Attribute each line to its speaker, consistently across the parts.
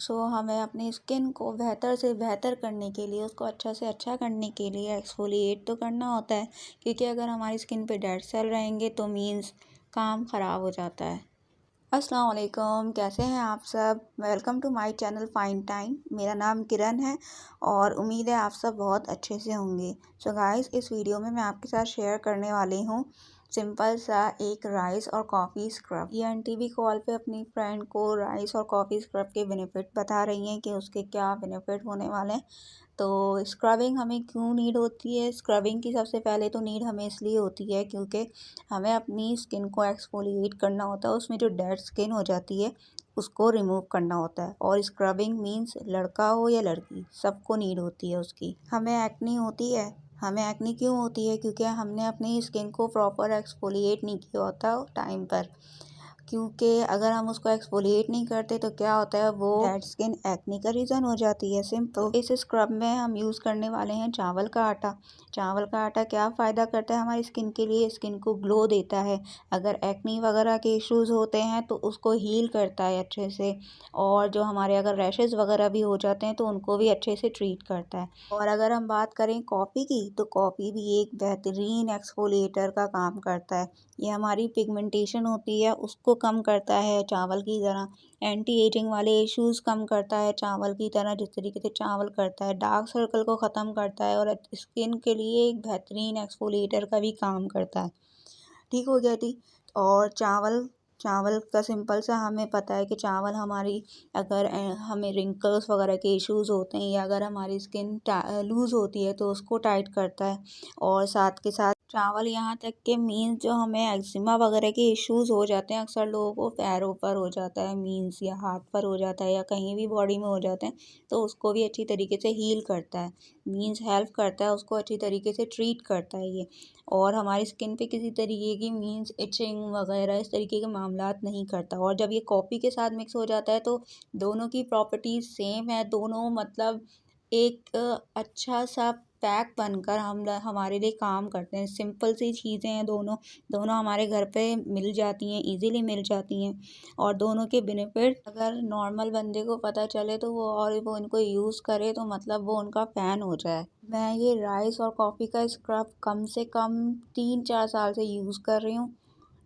Speaker 1: हमें अपनी स्किन को बेहतर से बेहतर करने के लिए, उसको अच्छा से अच्छा करने के लिए एक्सफोलिएट तो करना होता है, क्योंकि अगर हमारी स्किन पे डेड सेल रहेंगे तो मीन्स काम ख़राब हो जाता है। अस्सलाम वालेकुम, कैसे हैं आप सब। Welcome to my channel fine time. मेरा नाम किरण है और उम्मीद है आप सब बहुत अच्छे से होंगे। सो गाइस, इस वीडियो में मैं आपके साथ शेयर करने वाली हूँ सिंपल सा एक राइस और कॉफ़ी स्क्रब। ये आंटी भी कॉल पे अपनी फ्रेंड को राइस और कॉफ़ी स्क्रब के बेनिफिट बता रही हैं कि उसके क्या बेनिफिट होने वाले हैं। तो स्क्रबिंग हमें क्यों नीड होती है। स्क्रबिंग की सबसे पहले तो नीड हमें इसलिए होती है क्योंकि हमें अपनी स्किन को एक्सफोलिएट करना होता है, उसमें जो डेड स्किन हो जाती है उसको रिमूव करना होता है। और स्क्रबिंग मीन्स लड़का हो या लड़की, सबको नीड होती है उसकी। हमें एक्ने होती है, हमें एक्ने क्यों होती है, क्योंकि हमने अपनी स्किन को प्रॉपर एक्सफोलिएट नहीं किया होता टाइम पर। क्योंकि अगर हम उसको एक्सफोलिएट नहीं करते तो क्या होता है, वो डेड स्किन एक्ने का रीज़न हो जाती है। सिंपल इस स्क्रब में हम यूज़ करने वाले हैं चावल का आटा। चावल का आटा क्या फ़ायदा करता है हमारी स्किन के लिए, स्किन को ग्लो देता है। अगर एक्ने वगैरह के इश्यूज़ होते हैं तो उसको हील करता है अच्छे से। और जो हमारे अगर रैशेज़ वगैरह भी हो जाते हैं तो उनको भी अच्छे से ट्रीट करता है। और अगर हम बात करें कॉफ़ी की, तो कॉफ़ी भी एक बेहतरीन एक्सफोलिएटर का काम करता है। ये हमारी पिगमेंटेशन होती है उसको कम करता है चावल की तरह। एंटी एजिंग वाले इश्यूज़ कम करता है चावल की तरह, जिस तरीके से चावल करता है। डार्क सर्कल को ख़त्म करता है और स्किन के लिए एक बेहतरीन एक्सफोलिएटर का भी काम करता है। ठीक हो गया थी। और चावल चावल का सिंपल सा हमें पता है कि चावल हमारी अगर हमें रिंकल्स वगैरह के इश्यूज़ होते हैं या अगर हमारी स्किन लूज़ होती है तो उसको टाइट करता है। और साथ के साथ चावल यहाँ तक के मीन्स जो हमें एक्जिमा वगैरह के इश्यूज़ हो जाते हैं, अक्सर लोगों को पैरों पर हो जाता है मीन्स, या हाथ पर हो जाता है या कहीं भी बॉडी में हो जाते हैं, तो उसको भी अच्छी तरीके से हील करता है। मीन्स हेल्प करता है, उसको अच्छी तरीके से ट्रीट करता है ये। और हमारी स्किन पे किसी तरीके की मीन्स इचिंग वगैरह इस तरीके के मामलात नहीं करता। और जब ये कॉफ़ी के साथ मिक्स हो जाता है तो दोनों की प्रॉपर्टीज़ सेम है। दोनों मतलब एक अच्छा सा पैक बनकर हमारे लिए काम करते हैं। सिंपल सी चीज़ें हैं दोनों, दोनों हमारे घर पे मिल जाती हैं, इजीली मिल जाती हैं। और दोनों के बेनिफिट अगर नॉर्मल बंदे को पता चले तो वो इनको यूज़ करे तो मतलब वो उनका फ़ैन हो जाए। मैं ये राइस और कॉफ़ी का स्क्रब कम से कम 3-4 साल से यूज़ कर रही हूँ,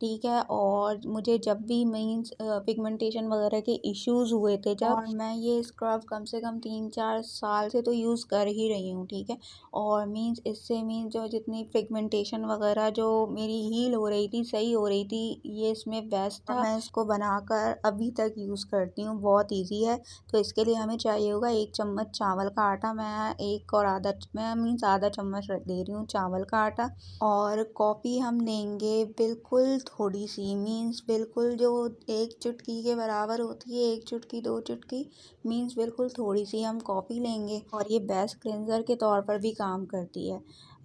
Speaker 1: ठीक है। और मुझे जब भी मीन्स पिगमेंटेशन वगैरह के इश्यूज़ हुए थे जब, और मैं ये स्क्रब कम से कम 3-4 साल से तो यूज़ कर ही रही हूँ, ठीक है। और मीन्स इससे मीन्स जो जितनी पिगमेंटेशन वगैरह जो मेरी हील हो रही थी, सही हो रही थी, ये इसमें बेस्ट था। मैं इसको बनाकर अभी तक यूज़ करती हूँ, बहुत ईजी है। तो इसके लिए हमें चाहिए होगा 1 चम्मच चावल का आटा। मैं मीन्स आधा चम्मच दे रही हूँ चावल का आटा। और कॉफ़ी हम लेंगे बिल्कुल थोड़ी सी, मीन्स बिल्कुल जो 1 चुटकी के बराबर होती है, 1 चुटकी 2 चुटकी, मीन्स बिल्कुल थोड़ी सी हम कॉफ़ी लेंगे। और ये बेस्ट क्लेंज़र के तौर पर भी काम करती है,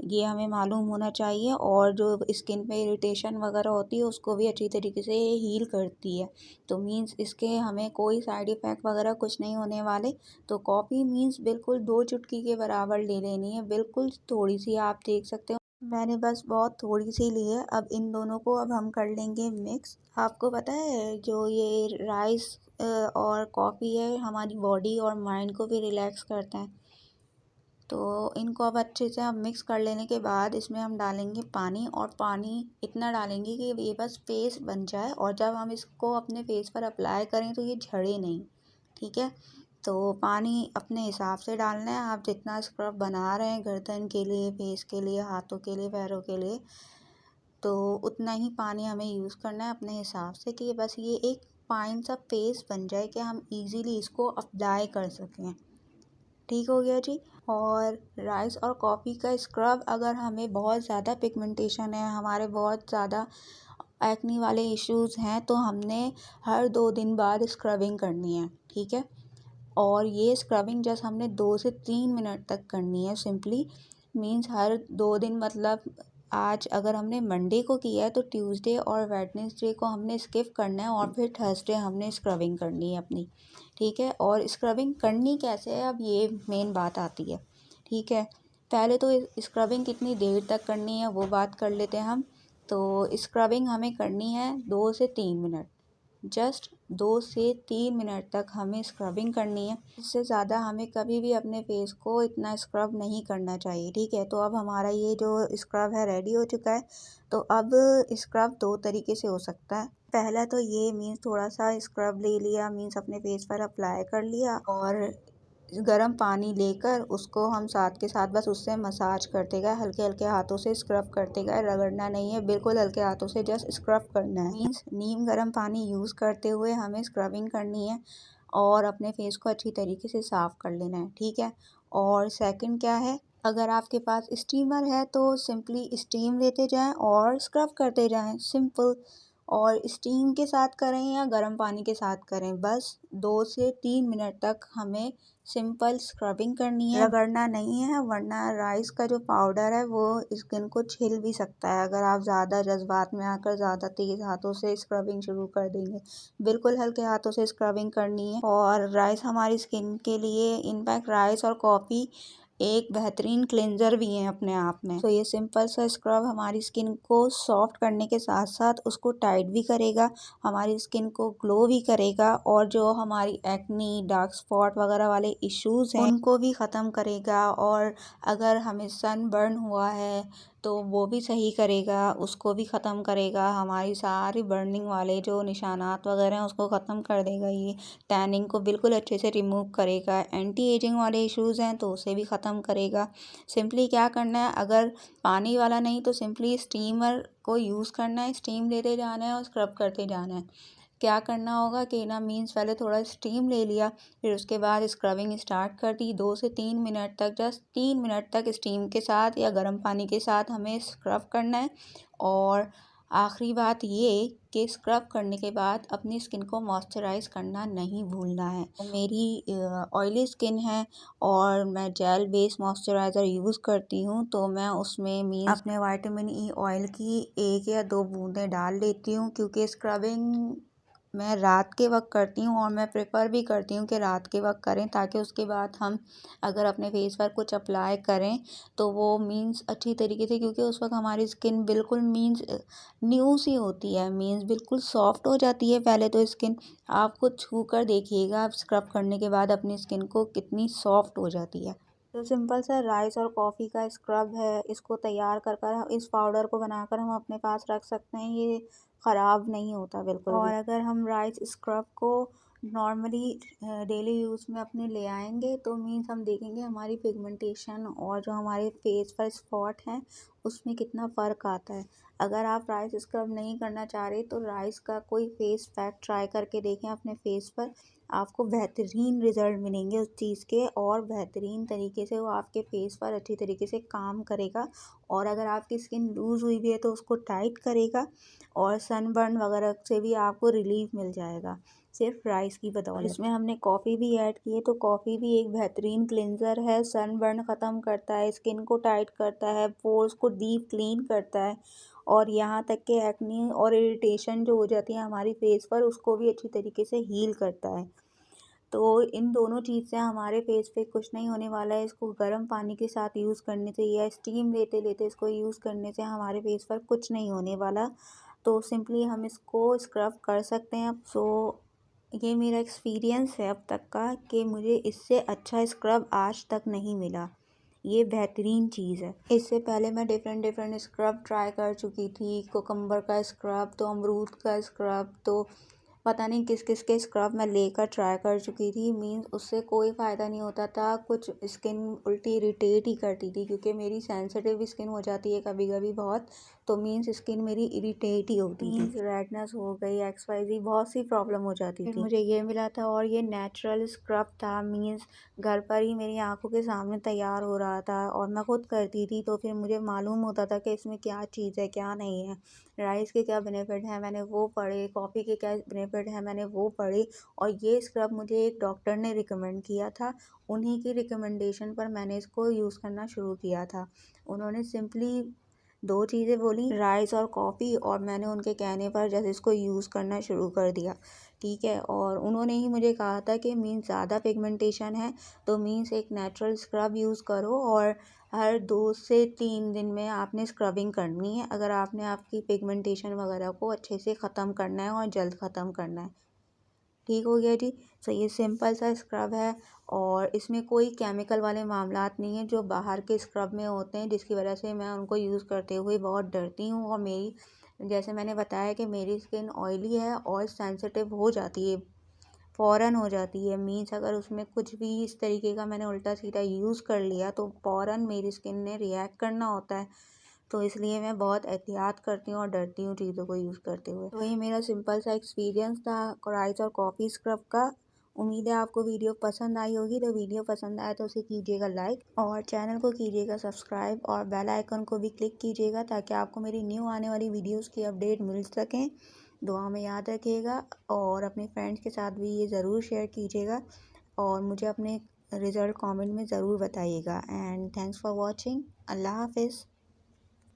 Speaker 1: ये हमें मालूम होना चाहिए। और जो स्किन पे इरिटेशन वगैरह होती है उसको भी अच्छी तरीके से हील करती है। तो मीन्स इसके हमें कोई साइड इफ़ेक्ट वगैरह कुछ नहीं होने वाले। तो कॉफ़ी मीन्स बिल्कुल 2 चुटकी के बराबर ले लेनी है, बिल्कुल थोड़ी सी, आप देख सकते हो मैंने बस बहुत थोड़ी सी ली है। अब इन दोनों को अब हम कर लेंगे मिक्स। आपको पता है जो ये राइस और कॉफ़ी है हमारी बॉडी और माइंड को भी रिलैक्स करते हैं। तो इनको अब अच्छे से हम मिक्स कर लेने के बाद इसमें हम डालेंगे पानी। और पानी इतना डालेंगे कि ये बस पेस्ट बन जाए, और जब हम इसको अपने फेस पर अप्लाई करें तो ये झड़े नहीं, ठीक है। तो पानी अपने हिसाब से डालना है, आप जितना स्क्रब बना रहे हैं गर्दन के लिए, फेस के लिए, हाथों के लिए, पैरों के लिए, तो उतना ही पानी हमें यूज़ करना है अपने हिसाब से, कि बस ये एक फाइन सा पेस्ट बन जाए कि हम इजीली इसको अप्लाई कर सकें। ठीक हो गया जी। और राइस और कॉफ़ी का स्क्रब अगर हमें बहुत ज़्यादा पिगमेंटेशन है, हमारे बहुत ज़्यादा एक्ने वाले इश्यूज़ हैं, तो हमने हर 2 दिन बाद स्क्रबिंग करनी है, ठीक है। और ये स्क्रबिंग जस्ट हमने 2 से 3 मिनट तक करनी है सिंपली। मीन्स हर 2 दिन मतलब आज अगर हमने मंडे को किया है तो ट्यूसडे और वेडनेसडे को हमने स्किप करना है, और फिर थर्सडे हमने स्क्रबिंग करनी है अपनी, ठीक है। और स्क्रबिंग करनी कैसे है, अब ये मेन बात आती है, ठीक है। पहले तो स्क्रबिंग कितनी देर तक करनी है वो बात कर लेते हैं हम। तो स्क्रबिंग हमें करनी है 2 से 3 मिनट, जस्ट 2 से 3 मिनट तक हमें स्क्रबिंग करनी है। इससे ज़्यादा हमें कभी भी अपने फेस को इतना स्क्रब नहीं करना चाहिए, ठीक है। तो अब हमारा ये जो स्क्रब है रेडी हो चुका है। तो अब स्क्रब 2 तरीके से हो सकता है। पहला तो ये मीन्स थोड़ा सा स्क्रब ले लिया, मीन्स अपने फेस पर अप्लाई कर लिया और गर्म पानी लेकर उसको हम साथ के साथ बस उससे मसाज करते गए, हल्के हल्के हाथों से स्क्रब करते गए, रगड़ना नहीं है, बिल्कुल हल्के हाथों से जस्ट स्क्रब करना है। मीन्स नीम गर्म पानी यूज़ करते हुए हमें स्क्रबिंग करनी है और अपने फेस को अच्छी तरीके से साफ़ कर लेना है, ठीक है। और सेकंड क्या है, अगर आपके पास स्टीमर है तो सिंपली स्टीम लेते जाएं और स्क्रब करते जाएं, सिंपल। और स्टीम के साथ करें या गर्म पानी के साथ करें, बस 2 से 3 मिनट तक हमें सिंपल स्क्रबिंग करनी है, रगड़ना नहीं है, वरना राइस का जो पाउडर है वो स्किन को छिल भी सकता है अगर आप ज़्यादा जज्बात में आकर ज़्यादा तेज़ हाथों से स्क्रबिंग शुरू कर देंगे। बिल्कुल हल्के हाथों से स्क्रबिंग करनी है। और राइस हमारी स्किन के लिए, इनफैक्ट राइस और कॉफ़ी एक बेहतरीन क्लेंजर भी है अपने आप में। तो ये सिंपल सा स्क्रब हमारी स्किन को सॉफ्ट करने के साथ साथ उसको टाइट भी करेगा, हमारी स्किन को ग्लो भी करेगा और जो हमारी एक्नी, डार्क स्पॉट वगैरह वाले इश्यूज़ हैं उनको भी ख़त्म करेगा। और अगर हमें सन बर्न हुआ है तो वो भी सही करेगा, उसको भी ख़त्म करेगा, हमारी सारी बर्निंग वाले जो निशानात वगैरह हैं उसको ख़त्म कर देगा। ये टैनिंग को बिल्कुल अच्छे से रिमूव करेगा, एंटी एजिंग वाले इश्यूज़ हैं तो उसे भी ख़त्म करेगा। सिंपली क्या करना है, अगर पानी वाला नहीं तो सिंपली स्टीमर को यूज़ करना है, स्टीम लेते जाना है और स्क्रब करते जाना है। क्या करना होगा कि ना मीन्स पहले थोड़ा स्टीम ले लिया, फिर उसके बाद स्क्रबिंग स्टार्ट कर दी। 2 से 3 मिनट तक, जस्ट 3 मिनट तक स्टीम के साथ या गर्म पानी के साथ हमें स्क्रब करना है। और आखिरी बात ये कि स्क्रब करने के बाद अपनी स्किन को मॉइस्चराइज़ करना नहीं भूलना है। मेरी ऑयली स्किन है और मैं जेल बेस्ड मॉइस्चराइज़र यूज़ करती हूँ, तो मैं उसमें मीन्स अपने विटामिन ई ऑयल की 1 या 2 बूंदें डाल लेती हूँ, क्योंकि स्क्रबिंग मैं रात के वक्त करती हूँ और मैं प्रेफर भी करती हूँ कि रात के वक्त करें, ताकि उसके बाद हम अगर अपने फेस पर कुछ अप्लाई करें तो वो मीन्स अच्छी तरीके से, क्योंकि उस वक्त हमारी स्किन बिल्कुल मीन्स न्यू सी होती है, मीन्स बिल्कुल सॉफ्ट हो जाती है पहले तो स्किन। आप खुद छू कर देखिएगा आप स्क्रब करने के बाद अपनी स्किन को कितनी सॉफ्ट हो जाती है। तो सिंपल सा राइस और कॉफ़ी का स्क्रब है, इसको तैयार कर कर इस पाउडर को बनाकर हम अपने पास रख सकते हैं, ये ख़राब नहीं होता बिल्कुल भी। और अगर हम राइस स्क्रब को नॉर्मली डेली यूज़ में अपने ले आएंगे तो मीन्स हम देखेंगे हमारी पिगमेंटेशन और जो हमारे फेस पर स्पॉट हैं उसमें कितना फ़र्क आता है। अगर आप राइस स्क्रब नहीं करना चाह रहे तो राइस का कोई फेस पैक ट्राई करके देखें अपने फेस पर, आपको बेहतरीन रिज़ल्ट मिलेंगे उस चीज़ के, और बेहतरीन तरीके से वो आपके फेस पर अच्छी तरीके से काम करेगा। और अगर आपकी स्किन लूज़ हुई भी है तो उसको टाइट करेगा और सनबर्न वगैरह से भी आपको रिलीफ मिल जाएगा सिर्फ राइस की बदौलत। इसमें हमने कॉफ़ी भी ऐड की है, तो कॉफ़ी भी एक बेहतरीन क्लिनज़र है, सनबर्न ख़त्म करता है, स्किन को टाइट करता है, पोर्स को डीप क्लीन करता है और यहाँ तक कि एक्नी और इरिटेशन जो हो जाती है हमारी फेस पर उसको भी अच्छी तरीके से हील करता है। तो इन दोनों चीज़ से हमारे फेस पे कुछ नहीं होने वाला है। इसको गर्म पानी के साथ यूज़ करने से या स्टीम लेते लेते इसको यूज़ करने से हमारे फेस पर कुछ नहीं होने वाला। तो सिंपली हम इसको स्क्रब कर सकते हैं अब। सो ये मेरा एक्सपीरियंस है अब तक का कि मुझे इससे अच्छा स्क्रब आज तक नहीं मिला। ये बेहतरीन चीज़ है। इससे पहले मैं डिफरेंट स्क्रब ट्राई कर चुकी थी, कोकम्बर का स्क्रब, तो अमरूद का स्क्रब, तो पता नहीं किस किस के स्क्रब मैं लेकर ट्राई कर चुकी थी, मीन्स उससे कोई फ़ायदा नहीं होता था, कुछ स्किन उल्टी इरिटेट ही करती थी, क्योंकि मेरी सेंसिटिव स्किन हो जाती है कभी कभी बहुत, तो मीन्स स्किन मेरी इरिटेट ही होती थी, रेडनेस हो गई, XYZ बहुत सी प्रॉब्लम हो जाती थी। मुझे ये मिला था और ये नेचुरल स्क्रब था, मीन्स घर पर ही मेरी आंखों के सामने तैयार हो रहा था और मैं खुद करती थी, तो फिर मुझे मालूम होता था कि इसमें क्या चीज़ है क्या नहीं है, राइस के क्या बेनिफिट हैं मैंने वो पढ़े, कॉफ़ी के क्या बेनिफिट हैं मैंने वो पढ़े। और ये स्क्रब मुझे एक डॉक्टर ने रिकमेंड किया था, उन्हीं की रिकमेंडेशन पर मैंने इसको यूज़ करना शुरू किया था। उन्होंने सिंपली 2 चीज़ें बोली, राइस और कॉफ़ी, और मैंने उनके कहने पर जैसे इसको यूज़ करना शुरू कर दिया, ठीक है। और उन्होंने ही मुझे कहा था कि मीन्स ज़्यादा पिगमेंटेशन है तो मीन्स एक नेचुरल स्क्रब यूज़ करो और हर 2 से 3 दिन में आपने स्क्रबिंग करनी है, अगर आपने आपकी पिगमेंटेशन वगैरह को अच्छे से ख़त्म करना है और जल्द ख़त्म करना है। ठीक हो गया जी। तो ये सिंपल सा स्क्रब है और इसमें कोई केमिकल वाले मामलात नहीं है जो बाहर के स्क्रब में होते हैं, जिसकी वजह से मैं उनको यूज़ करते हुए बहुत डरती हूँ। और मेरी, जैसे मैंने बताया कि मेरी स्किन ऑयली है और सेंसिटिव हो जाती है, फ़ौरन हो जाती है। मीन्स अगर उसमें कुछ भी इस तरीके का मैंने उल्टा सीधा यूज़ कर लिया तो फ़ौरन मेरी स्किन ने रिएक्ट करना होता है। तो इसलिए मैं बहुत एहतियात करती हूँ और डरती हूँ चीज़ों को यूज़ करते हुए। तो ये मेरा सिंपल सा एक्सपीरियंस था राइस और कॉफ़ी स्क्रब का। उम्मीद है आपको वीडियो पसंद आई होगी। तो वीडियो पसंद आए तो उसे कीजिएगा लाइक और चैनल को कीजिएगा सब्सक्राइब और बेल आइकन को भी क्लिक कीजिएगा ताकि आपको मेरी न्यू आने वाली वीडियोस की अपडेट मिल सकें। दुआ में याद रखिएगा और अपने फ्रेंड्स के साथ भी ये ज़रूर शेयर कीजिएगा और मुझे अपने रिज़ल्ट कमेंट में ज़रूर बताइएगा। And thanks for watching. अल्लाह हाफ़िज़।